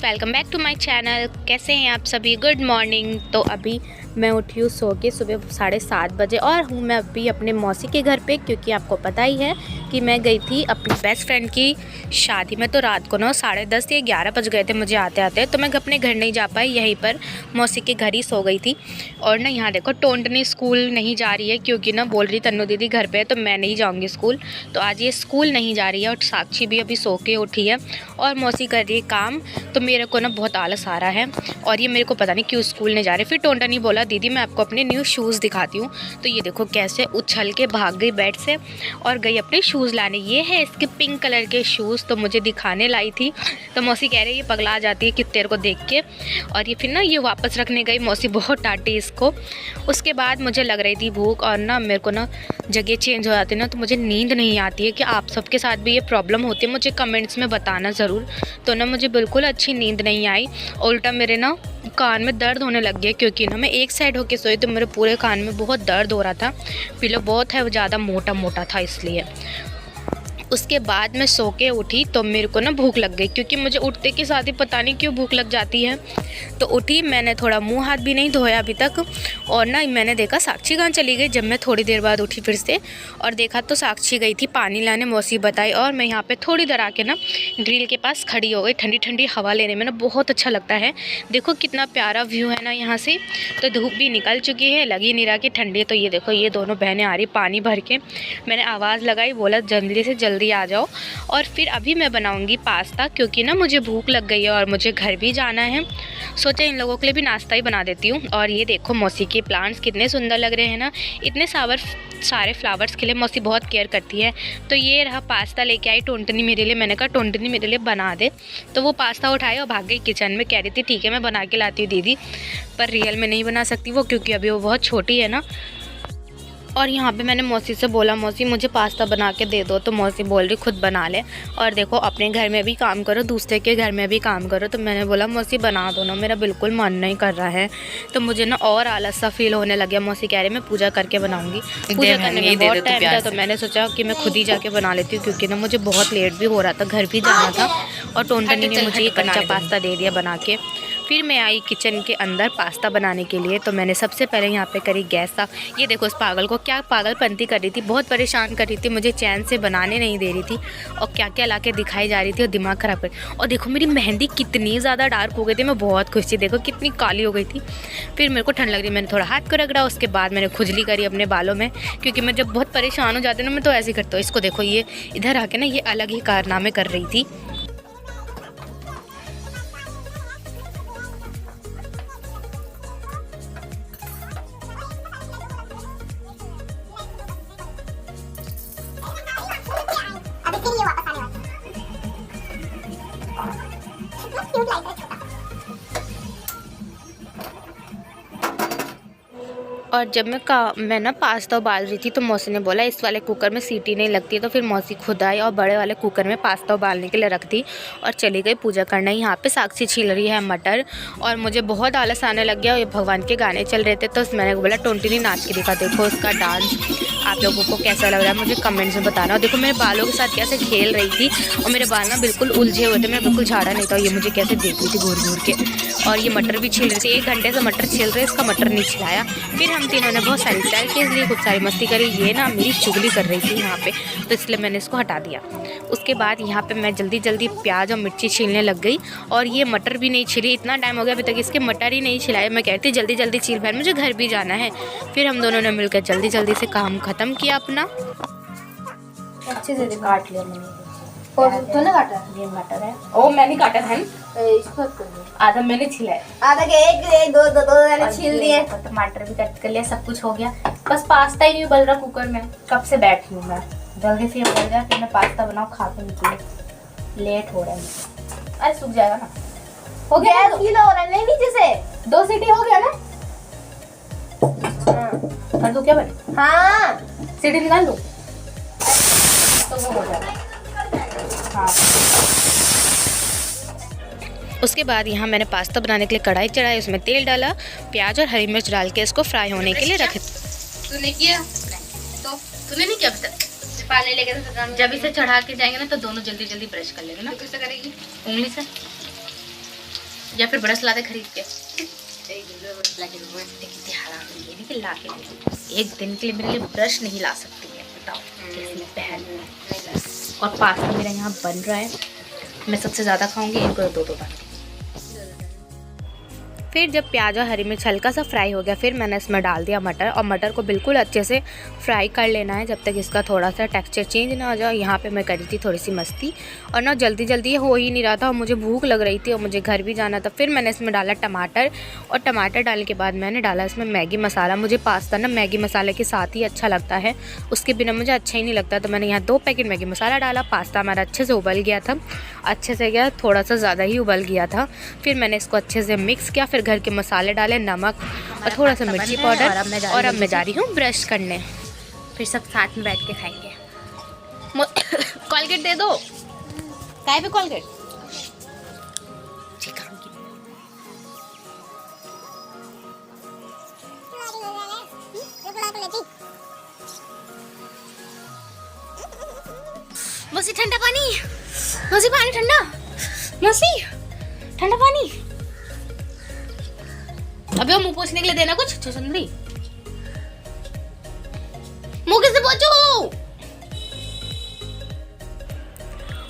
Welcome back to my channel. कैसे हैं आप सभी? Good morning. तो अभी मैं उठी हूँ सो के सुबह 7:30 बजे और हूँ मैं अभी अपने मौसी के घर पे, क्योंकि आपको पता ही है कि मैं गई थी अपनी बेस्ट फ्रेंड की शादी में। तो रात को ना 10:30 या 11 बज गए थे मुझे आते आते, तो मैं अपने घर नहीं जा पाई, यहीं पर मौसी के घर ही सो गई थी। और ना यहाँ देखो टोंटनी स्कूल नहीं जा रही है, क्योंकि ना बोल रही तन्नू दीदी घर पे है तो मैं नहीं जाऊँगी स्कूल। तो आज ये स्कूल नहीं जा रही है और साक्षी भी अभी सो के उठी है और मौसी कर रही है काम। तो मेरे को ना बहुत आलस आ रहा है और ये मेरे को पता नहीं क्यों स्कूल नहीं जा रहे। फिर टोंटनी बोला दीदी मैं आपको अपने न्यू शूज़ दिखाती हूँ। तो ये देखो कैसे उछल के भाग गई बेड से और गई अपने शूज़ लाने। ये है इसके पिंक कलर के शूज़, तो मुझे दिखाने लाई थी। तो मौसी कह रही है ये पगला जाती है कि तेरे को देख के। और ये फिर ना ये वापस रखने गई, मौसी बहुत डांटी इसको। उसके बाद मुझे लग रही थी भूख और ना मेरे को ना जगह चेंज हो जाती है ना, तो मुझे नींद नहीं आती है। कि आप सबके साथ भी ये प्रॉब्लम होती है? मुझे कमेंट्स में बताना ज़रूर। तो ना मुझे बिल्कुल अच्छी नींद नहीं आई, उल्टा मेरे ना कान में दर्द होने लग गया, क्योंकि ना मैं एक साइड होके सोई तो मेरे पूरे कान में बहुत दर्द हो रहा था। पिलो बहुत है, ज़्यादा मोटा मोटा था इसलिए। उसके बाद मैं सो के उठी तो मेरे को ना भूख लग गई, क्योंकि मुझे उठते के साथ ही पता नहीं क्यों भूख लग जाती है। तो उठी, मैंने थोड़ा मुंह हाथ भी नहीं धोया अभी तक। और ना मैंने देखा साक्षी कहाँ चली गई। जब मैं थोड़ी देर बाद उठी फिर से और देखा तो साक्षी गई थी पानी लाने, मौसी बताई। और मैं यहाँ पे थोड़ी देर आके ना ग्रिल के पास खड़ी हो गई, ठंडी ठंडी हवा लेने में ना बहुत अच्छा लगता है। देखो कितना प्यारा व्यू है ना यहाँ से। तो धूप भी निकल चुकी है, लगी नहीं रहा कि ठंडी। तो ये देखो ये दोनों बहनें आ रही पानी भर के। मैंने आवाज़ लगाई, बोला जल्दी से जल्दी आ जाओ। और फिर अभी मैं बनाऊंगी पास्ता, क्योंकि ना मुझे भूख लग गई है और मुझे घर भी जाना है। सोचा इन लोगों के लिए भी नाश्ता ही बना देती हूँ। और ये देखो मौसी के प्लांट्स कितने सुंदर लग रहे हैं ना, इतने सारे फ्लावर्स के लिए मौसी बहुत केयर करती है। तो ये रहा पास्ता लेके आई टोंटनी मेरे लिए। मैंने कहा टोंटनी मेरे लिए बना दे, तो वो पास्ता उठाई और भाग गई किचन में। कह रही थी ठीक है मैं बना के लाती हूँ दीदी, पर रियल में नहीं बना सकती वो, क्योंकि अभी वो बहुत छोटी है ना। और यहाँ पे मैंने मौसी से बोला मौसी मुझे पास्ता बना के दे दो, तो मौसी बोल रही खुद बना ले। और देखो अपने घर में भी काम करो, दूसरे के घर में भी काम करो। तो मैंने बोला मौसी बना दो ना, मेरा बिल्कुल मन नहीं कर रहा है। तो मुझे ना और आलस सा फील होने लग गया। मौसी कह रही मैं पूजा करके बनाऊँगी, पूजा करने में बहुत टाइम था। तो मैंने सोचा कि मैं खुद ही जाके बना लेती हूँ, क्योंकि ना मुझे बहुत लेट भी हो रहा था, घर भी जाना था। और टोंटनी ने मुझे ये कच्चा पास्ता दे दिया बना के। फिर मैं आई किचन के अंदर पास्ता बनाने के लिए। तो मैंने सबसे पहले यहाँ पे करी गैस साफ। ये देखो इस पागल को क्या पागलपंती कर रही थी, बहुत परेशान कर रही थी, मुझे चैन से बनाने नहीं दे रही थी और क्या क्या ला के दिखाई जा रही थी और दिमाग ख़राब कर। और देखो मेरी मेहंदी कितनी ज़्यादा डार्क हो गई थी, मैं बहुत खुश थी, देखो कितनी काली हो गई थी। फिर मेरे को ठंड लग रही, मैंने थोड़ा हाथ को रगड़ा। उसके बाद मैंने खुजली करी अपने बालों में, क्योंकि मैं जब बहुत परेशान हो जाती हूँ ना मैं तो ऐसे ही करती हूँ। इसको देखो ये इधर आके ना ये अलग ही कारनामे कर रही थी। और जब मैं ना पास्ता उबाल रही थी तो मौसी ने बोला इस वाले कुकर में सीटी नहीं लगती है। तो फिर मौसी खुद आई और बड़े वाले कुकर में पास्ता उबालने के लिए रख दी और चली गई पूजा करना। यहाँ पे साक्षी छील रही है मटर और मुझे बहुत आलस आने लग गया। ये भगवान के गाने चल रहे थे तो मैंने बोला टोंटनी नाच के दिखा, देखो उसका डांस आप लोगों को कैसा लग रहा है मुझे कमेंट्स में बताना। और देखो मेरे बालों के साथ कैसे खेल रही थी और मेरे बाल ना बिल्कुल उलझे हुए थे, मैं बिल्कुल झाड़ा नहीं था। ये मुझे कैसे देख रही थी घूर घूर के। और ये मटर भी छील रही थी, 1 घंटे से मटर छील रहे, इसका मटर नहीं छिलाया। फिर हम तीनों ने बहुत सारी स्टाइल की, इसलिए खूब सारी मस्ती करी। ये ना मेरी चुगली कर रही थी यहाँ पे, तो इसलिए मैंने इसको हटा दिया। उसके बाद यहाँ पे मैं जल्दी जल्दी प्याज और मिर्ची छीलने लग गई और ये मटर भी नहीं छिली। इतना टाइम हो गया अभी तक इसके मटर ही नहीं छिलाए। मैं कहती जल्दी जल्दी छील भाई, मुझे घर भी जाना है। फिर हम दोनों ने मिलकर जल्दी जल्दी से काम ख़त्म किया अपना। अच्छे से काट लिया मैंने। और तो ना काटा ये मटर है। ओ मैंने काटा था, इसको कर दो। आधा मैंने छिलाया, आधा के एक दो मैंने छील दिए। टमाटर भी कट कर लिया, सब कुछ हो गया। बस पास्ता ही नहीं उबल रहा कुकर में, कब से बैठी हूँ मैं। जल्दी से उबल जाए फिर मैं पास्ता बनाऊँ, खा के निकले। लेट हो रहा है मुझे। अरे सूख जाएगा ना। हो गया, गीला हो रहा है नहीं नीचे से। 2 सीटी हो गया ना। कर दो क्या बने? हाँ सीटी निकाल दो तो वो हो जाएगा। हाँ। उसके बाद यहाँ मैंने पास्ता बनाने के लिए कढ़ाई चढ़ाई, उसमें तेल डाला, प्याज और हरी मिर्च डाल के इसको फ्राई होने के लिए रखे। तूने किया? तो तूने नहीं किया अभी तक? पानी लेके तो जब इसे चढ़ा के जाएंगे ना तो दोनों जल्दी जल्दी ब्रश कर लेंगे ना। कैसे करेगी? उंगली से। या फिर ब्रश लाते खरीद के। कितनी हरामी है कि ला के नहीं। एक दिन के लिए मेरे लिए ब्रश नहीं ला सकती है, बताओ कैसी बहन। और पास्ता मेरा यहाँ बन रहा है, मैं सबसे ज़्यादा खाऊंगी, इनको दो बार। फिर जब प्याज और हरी मिर्च हल्का सा फ्राई हो गया, फिर मैंने इसमें डाल दिया मटर, और मटर को बिल्कुल अच्छे से फ्राई कर लेना है जब तक इसका थोड़ा सा टेक्सचर चेंज ना हो जाए। यहाँ पे मैं करी थी थोड़ी सी मस्ती, और ना जल्दी जल्दी हो ही नहीं रहा था और मुझे भूख लग रही थी और मुझे घर भी जाना था। फिर मैंने इसमें डाला टमाटर, और टमाटर डालने के बाद मैंने डाला इसमें मैगी मसाला। मुझे पास्ता ना मैगी मसाले के साथ ही अच्छा लगता है, उसके बिना मुझे अच्छा ही नहीं लगता। तो मैंने यहाँ 2 पैकेट मैगी मसाला डाला। पास्ता हमारा अच्छे से उबल गया था, अच्छे से गया, थोड़ा सा ज़्यादा ही उबल गया था। फिर मैंने इसको अच्छे से मिक्स किया, फिर घर के मसाले डाले, नमक और थोड़ा सा मिर्ची पाउडर, और अब मैं जा रही हूँ ब्रश करने। फिर सब साथ में बैठ के खाएंगे। कॉलगेट दे दो, काय पे कॉलगेट मौसी ठंडा पानी, मौसी पानी ठंडा, मौसी ठंडा पानी। अबे मुंह पोछने के लिए देना कुछ सुंदरी, मुंह कैसे पोछूं।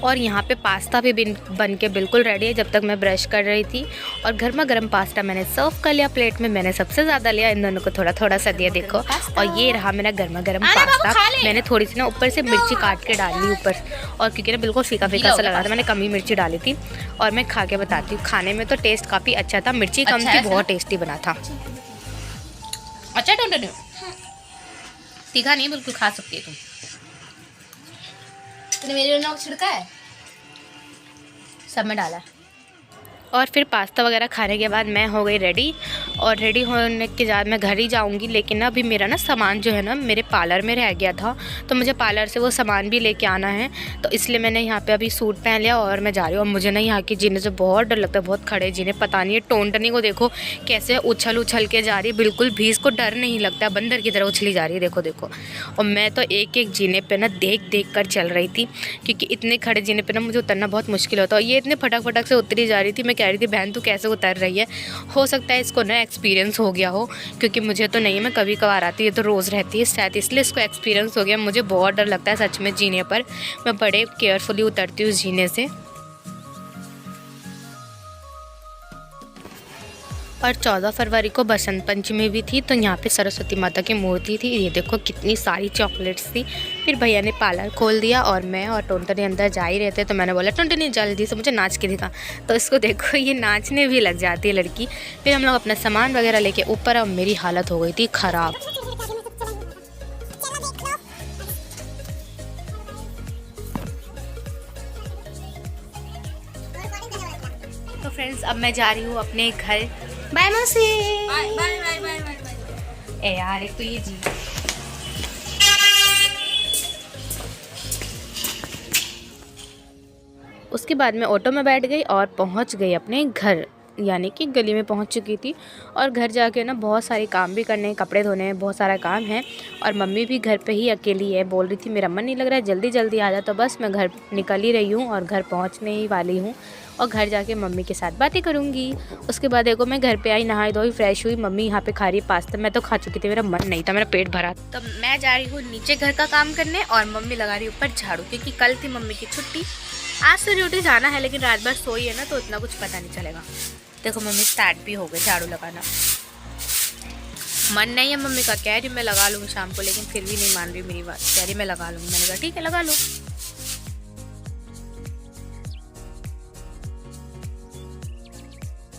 और यहाँ पे पास्ता भी बन के बिल्कुल रेडी है जब तक मैं ब्रश कर रही थी। और गर्मा गर्म पास्ता मैंने सर्व कर लिया प्लेट में। मैंने सबसे ज़्यादा लिया, इन दोनों को थोड़ा थोड़ा सा दिया, देखो। और ये रहा मेरा गर्मा गर्म पास्ता। मैंने थोड़ी सी ना ऊपर से मिर्ची काट के डाली ऊपर, और क्योंकि ना बिल्कुल फीका फीका सा लगा था, मैंने कम ही मिर्ची डाली थी। और मैं खा के बताती हूँ, खाने में तो टेस्ट काफ़ी अच्छा था, मिर्ची कम थी, बहुत टेस्टी बना था। अच्छा टोंटो तीखा नहीं, बिल्कुल खा सकती है तुम। तूने मेरे नमक छिड़का है? सब में डाला है। और फिर पास्ता वगैरह खाने के बाद मैं हो गई रेडी, और रेडी होने के बाद मैं घर ही जाऊंगी। लेकिन ना अभी मेरा ना सामान जो है ना मेरे पार्लर में रह गया था, तो मुझे पार्लर से वो सामान भी लेके आना है। तो इसलिए मैंने यहाँ पे अभी सूट पहन लिया और मैं जा रही हूँ। और मुझे ना यहाँ की जीने से बहुत डर लगता है, बहुत खड़े जीने, पता नहीं है टोंटनी को देखो कैसे उछल उछल के जा रही है, बिल्कुल भी इसको डर नहीं लगता, बंदर की तरह उछली जा रही है, देखो देखो। और मैं तो एक एक जीने पर ना देख कर चल रही थी, क्योंकि इतने खड़े जीने पर ना मुझे उतरना बहुत मुश्किल होता है। ये इतने फटाक फटाक से उतरी जा रही थी, मैं कह रही थी बहन तू कैसे उतर रही है। हो सकता है इसको ना एक्सपीरियंस हो गया हो, क्योंकि मुझे तो नहीं है, मैं कभी कभार आती है, तो रोज़ रहती है शायद, इसलिए इसको एक्सपीरियंस हो गया। मुझे बहुत डर लगता है सच में जीने पर, मैं बड़े केयरफुली उतरती हूँ जीने से। और 14 फरवरी को बसंत पंचमी भी थी, तो यहाँ पे सरस्वती माता की मूर्ति थी। ये देखो कितनी सारी चॉकलेट्स थी। फिर भैया ने पार्लर खोल दिया और मैं और टोंटनी अंदर जा ही रहते, तो मैंने बोला टोंटनी जल्दी से मुझे नाच के दिखा। तो इसको देखो ये नाचने भी लग जाती है लड़की। फिर हम लोग अपना सामान वगैरह लेके ऊपर, और मेरी हालत हो गई थी ख़राब। तो फ्रेंड्स अब मैं जा रही हूँ अपने घर। बाय मौसी। Bye bye bye bye bye. ए यार एक तो ये जी। उसके बाद मैं ऑटो में बैठ गई और पहुँच गई अपने घर, यानी कि गली में पहुंच चुकी थी। और घर जाके ना बहुत सारे काम भी करने हैं, कपड़े धोने हैं, बहुत सारा काम है। और मम्मी भी घर पे ही अकेली है, बोल रही थी मेरा मन नहीं लग रहा है, जल्दी जल्दी आ जा। तो बस मैं घर निकल ही रही हूँ और घर पहुँचने ही वाली हूँ, और घर जाके मम्मी के साथ बातें करूँगी। उसके बाद देखो मैं घर पे आई, नहाई धोई, फ्रेश हुई। मम्मी यहाँ पे खा रही है पास्ता, मैं तो खा चुकी थी, मेरा मन नहीं था, मेरा पेट भरा। तो मैं जा रही हूँ नीचे घर का काम करने, और मम्मी लगा रही ऊपर झाड़ू, क्योंकि कल थी मम्मी की छुट्टी। आज तो ड्यूटी जाना है, लेकिन रात भर सोई है ना, तो इतना कुछ पता नहीं चलेगा। देखो मम्मी स्टार्ट भी हो गई झाड़ू लगाना। मन नहीं है मम्मी का, कह रही मैं लगा लूँगी शाम को, लेकिन फिर भी नहीं मान रही मेरी बात, कह रही मैं लगा लूँगी। मैंने कहा ठीक है लगा लो।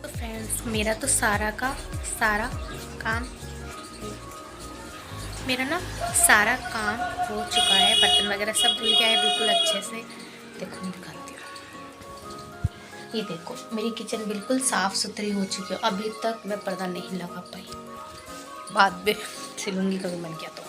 तो फ्रेंड्स मेरा तो सारा काम हो चुका है, बर्तन वगैरह सब धुल गया है बिल्कुल अच्छे से। देखो मैं दिखाती हूँ, ये देखो मेरी किचन बिल्कुल साफ़ सुथरी हो चुकी है। अभी तक मैं पर्दा नहीं लगा पाई, बाद में सिलूँगी कभी मन किया तो।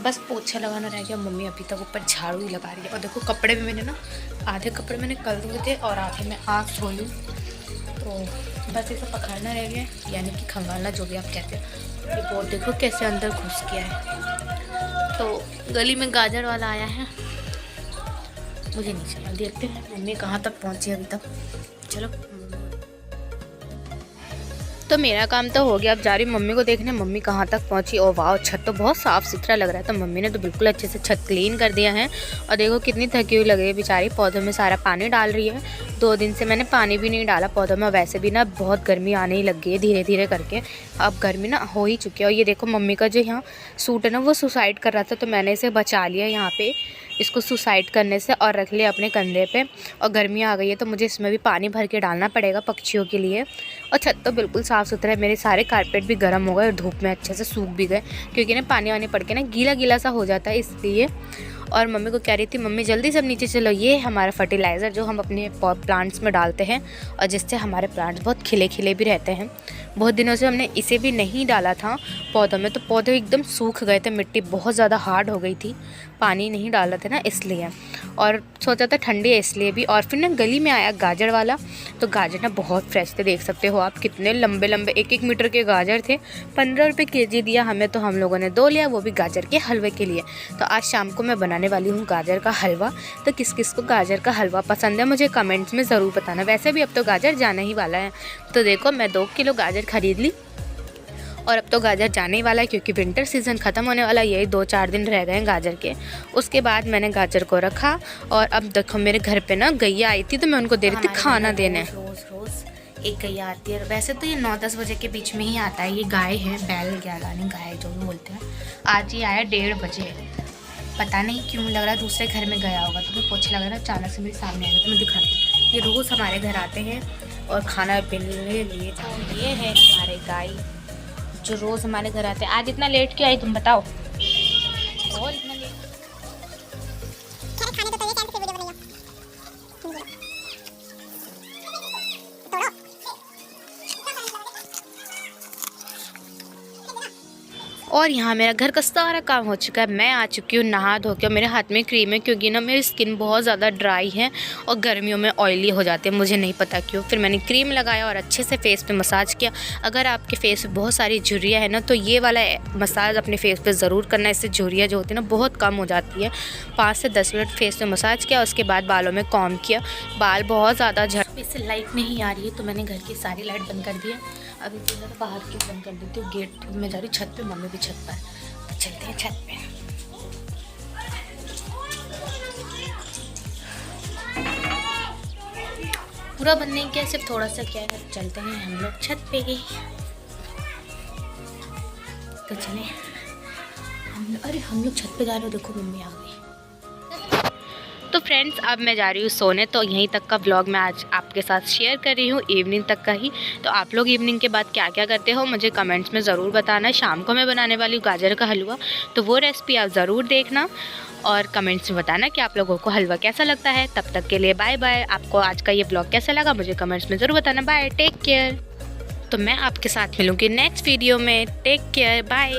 बस पोछा लगाना रह गया, मम्मी अभी तक ऊपर झाड़ू ही लगा रही है। और देखो कपड़े भी मैंने ना, आधे कपड़े मैंने कल धोए थे और आधे मैं आज धो लूँ, तो बस इसे पकड़ना रह गया, यानी कि खंगालना, जो भी आप कहते हैं। ये बोर्ड देखो कैसे अंदर घुस गया है। तो गली में गाजर वाला आया है, मुझे नहीं चला, देखते हैं मम्मी कहाँ तक पहुँची अभी तक। चलो तो मेरा काम तो हो गया, अब जा रही मम्मी को देखने मम्मी कहाँ तक पहुँची। और वाह, छत तो बहुत साफ़ सुथरा लग रहा है। तो मम्मी ने तो बिल्कुल अच्छे से छत क्लीन कर दिया है। और देखो कितनी थकी हुई लग रही है बेचारी, पौधों में सारा पानी डाल रही है। 2 दिन से मैंने पानी भी नहीं डाला पौधों में। वैसे भी ना बहुत गर्मी आने ही लग गई है धीरे धीरे करके, अब गर्मी ना हो ही चुकी है। और ये देखो मम्मी का जो यहाँ सूट है ना वो सुसाइड कर रहा था, तो मैंने इसे बचा लिया यहाँ पे इसको सुसाइड करने से और रख लिया अपने कंधे पे। और गर्मी आ गई है तो मुझे इसमें भी पानी भर के डालना पड़ेगा पक्षियों के लिए। और छत तो बिल्कुल साफ़ सुथरा है, मेरे सारे कारपेट भी गर्म हो गए और धूप में अच्छे से सूख भी गए, क्योंकि ना पानी वानी पड़ के ना गीला गीला सा हो जाता है इसलिए। और मम्मी को कह रही थी मम्मी जल्दी सब नीचे चलो, ये हमारा फर्टिलाइज़र जो हम अपने प्लांट्स में डालते हैं और जिससे हमारे प्लांट्स बहुत खिले खिले भी रहते हैं। बहुत दिनों से हमने इसे भी नहीं डाला था पौधों में, तो पौधे एकदम सूख गए थे, मिट्टी बहुत ज़्यादा हार्ड हो गई थी, पानी नहीं डाला था ना इसलिए। और सोचा था ठंडी है इसलिए भी। और फिर ना गली में आया गाजर वाला, तो गाजर ना बहुत फ्रेश थे, देख सकते हो आप कितने लंबे लंबे 1-1 मीटर के गाजर थे। 15 रुपये केजी दिया हमें, तो हम लोगों ने 2 लिया, वो भी गाजर के हलवे के लिए। तो आज शाम को मैं बनाने वाली हूँ गाजर का हलवा। तो किस किस को गाजर का हलवा पसंद है मुझे कमेंट्स में ज़रूर बताना। वैसे भी अब तो गाजर जाने ही वाला है। तो देखो मैं 2 किलो गाजर खरीद ली और अब तो गाजर जाने ही वाला है, क्योंकि विंटर सीज़न ख़त्म होने वाला है, यही 2-4 दिन रह गए हैं गाजर के। उसके बाद मैंने गाजर को रखा। और अब देखो मेरे घर पे ना गैया आई थी, तो मैं उनको दे रही थी खाना देने। रोज़ एक गैया आती है। वैसे तो ये 9-10 बजे के बीच में ही आता है। ये गाय है, बैल ग्यालानी गाय जो भी बोलते हैं। आज ये आया 1:30 बजे, पता नहीं क्यों लग रहा है दूसरे घर में गया होगा, तो मैं पोछा लग रहा है, अचानक से मेरे सामने आया तो मैं दिखाती हूँ। ये रोज़ हमारे घर आते हैं और खाना पीने लिए जाते। ये है हमारे गाय जो रोज़ हमारे घर आते हैं। आज इतना लेट क्यों आई तुम बताओ? और इतना लेट और यहाँ मेरा घर का सारा काम हो चुका है। मैं आ चुकी हूँ नहा धो के। मेरे हाथ में क्रीम है, क्योंकि ना मेरी स्किन बहुत ज़्यादा ड्राई है और गर्मियों में ऑयली हो जाती है, मुझे नहीं पता क्यों। फिर मैंने क्रीम लगाया और अच्छे से फेस पे मसाज किया। अगर आपके फेस पे बहुत सारी झुर्रियाँ है ना, तो ये वाला मसाज अपने फेस पे ज़रूर करना। इससे झुर्रियाँ जो होती है ना बहुत कम हो जाती है। 5 से 10 मिनट फेस पे मसाज किया, उसके बाद बालों में कॉम्ब किया। बाल बहुत ज़्यादा झड़, इससे लाइट नहीं आ रही है तो मैंने घर की सारी लाइट बंद कर दी है। अभी तो ज़्यादा बाहर की बंद कर देती हूँ। गेट में जा रही छत पे, मम्मी भी छत पर। तो चलते हैं छत पे। पूरा बंद नहीं किया, सिर्फ थोड़ा सा किया है। चलते हैं हम लोग छत पे ही। तो चले हम लोग छत पे जा रहे हो, देखो मम्मी आ गई। तो फ्रेंड्स अब मैं जा रही हूँ सोने। तो यहीं तक का व्लॉग मैं आज आपके साथ शेयर कर रही हूँ, इवनिंग तक का ही। तो आप लोग इवनिंग के बाद क्या क्या करते हो मुझे कमेंट्स में ज़रूर बताना। शाम को मैं बनाने वाली हूँ गाजर का हलवा, तो वो रेसिपी आप ज़रूर देखना और कमेंट्स में बताना कि आप लोगों को हलवा कैसा लगता है। तब तक के लिए बाय बाय। आपको आज का ये व्लॉग कैसा लगा मुझे कमेंट्स में ज़रूर बताना। Bye, take care. तो मैं आपके साथ मिलूँगी नेक्स्ट वीडियो में। Take care, bye.